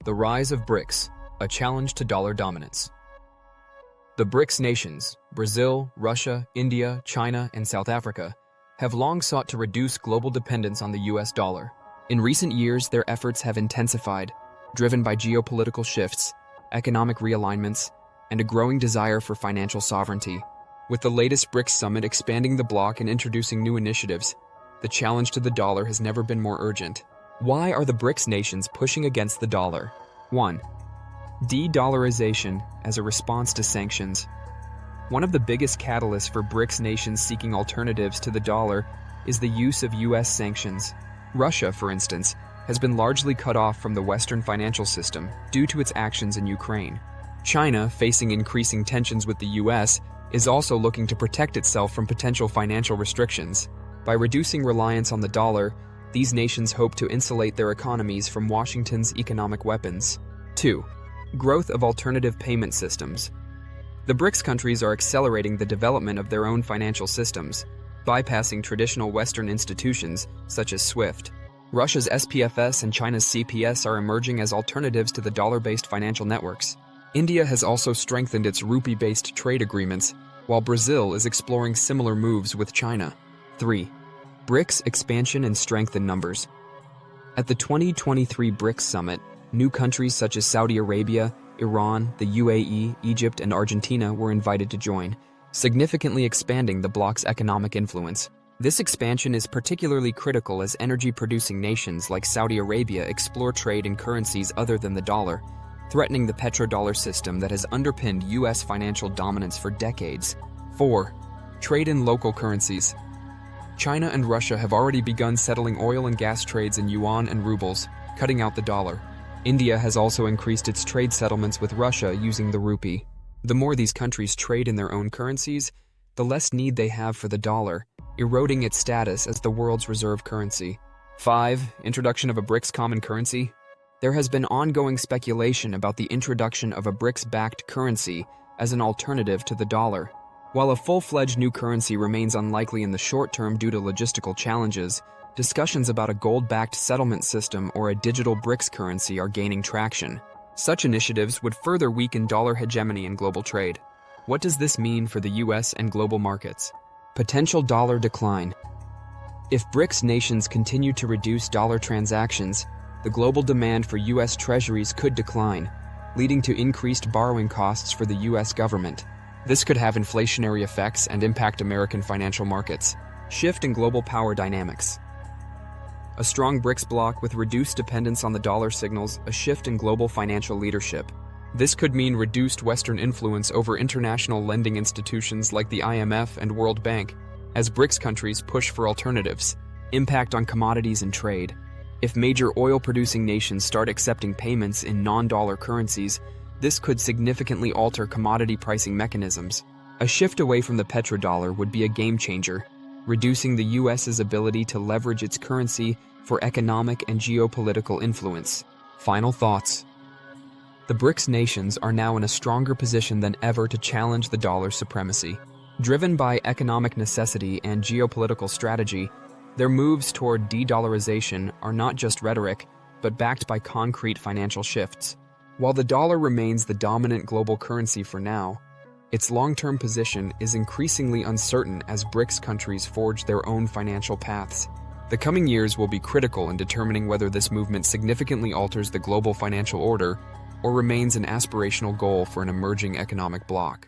The rise of BRICS, a challenge to dollar dominance. The BRICS nations, Brazil, Russia, India, China, and South Africa, have long sought to reduce global dependence on the US dollar. In recent years, their efforts have intensified, driven by geopolitical shifts, economic realignments, and a growing desire for financial sovereignty. With the latest BRICS summit expanding the bloc and introducing new initiatives, the challenge to the dollar has never been more urgent. Why are the BRICS nations pushing against the dollar? 1. De-dollarization as a response to sanctions. One of the biggest catalysts for BRICS nations seeking alternatives to the dollar is the use of US sanctions. Russia, for instance, has been largely cut off from the Western financial system due to its actions in Ukraine. China, facing increasing tensions with the US, is also looking to protect itself from potential financial restrictions. By reducing reliance on the dollar, these nations hope to insulate their economies from Washington's economic weapons. 2. Growth of alternative payment systems. The BRICS countries are accelerating the development of their own financial systems, bypassing traditional Western institutions such as SWIFT. Russia's SPFS and China's CPS are emerging as alternatives to the dollar-based financial networks. India has also strengthened its rupee-based trade agreements, while Brazil is exploring similar moves with China. 3. BRICS expansion and strength in numbers. At the 2023 BRICS summit, new countries such as Saudi Arabia, Iran, the UAE, Egypt, and Argentina were invited to join, significantly expanding the bloc's economic influence. This expansion is particularly critical as energy-producing nations like Saudi Arabia explore trade in currencies other than the dollar, threatening the petrodollar system that has underpinned US financial dominance for decades. 4. Trade in local currencies. China and Russia have already begun settling oil and gas trades in yuan and rubles, cutting out the dollar. India has also increased its trade settlements with Russia using the rupee. The more these countries trade in their own currencies, the less need they have for the dollar, eroding its status as the world's reserve currency. 5. Introduction of a BRICS common currency. There has been ongoing speculation about the introduction of a BRICS-backed currency as an alternative to the dollar. While a full-fledged new currency remains unlikely in the short term due to logistical challenges, discussions about a gold-backed settlement system or a digital BRICS currency are gaining traction. Such initiatives would further weaken dollar hegemony in global trade. What does this mean for the US and global markets? Potential dollar decline. If BRICS nations continue to reduce dollar transactions, the global demand for US treasuries could decline, leading to increased borrowing costs for the US government. This could have inflationary effects and impact American financial markets. Shift in global power dynamics. A strong BRICS bloc with reduced dependence on the dollar signals a shift in global financial leadership. This could mean reduced Western influence over international lending institutions like the IMF and World Bank, as BRICS countries push for alternatives. Impact on commodities and trade. If major oil-producing nations start accepting payments in non-dollar currencies, this could significantly alter commodity pricing mechanisms. A shift away from the petrodollar would be a game-changer, reducing the US's ability to leverage its currency for economic and geopolitical influence. Final thoughts. The BRICS nations are now in a stronger position than ever to challenge the dollar's supremacy. Driven by economic necessity and geopolitical strategy, their moves toward de-dollarization are not just rhetoric, but backed by concrete financial shifts. While the dollar remains the dominant global currency for now, its long-term position is increasingly uncertain as BRICS countries forge their own financial paths. The coming years will be critical in determining whether this movement significantly alters the global financial order or remains an aspirational goal for an emerging economic bloc.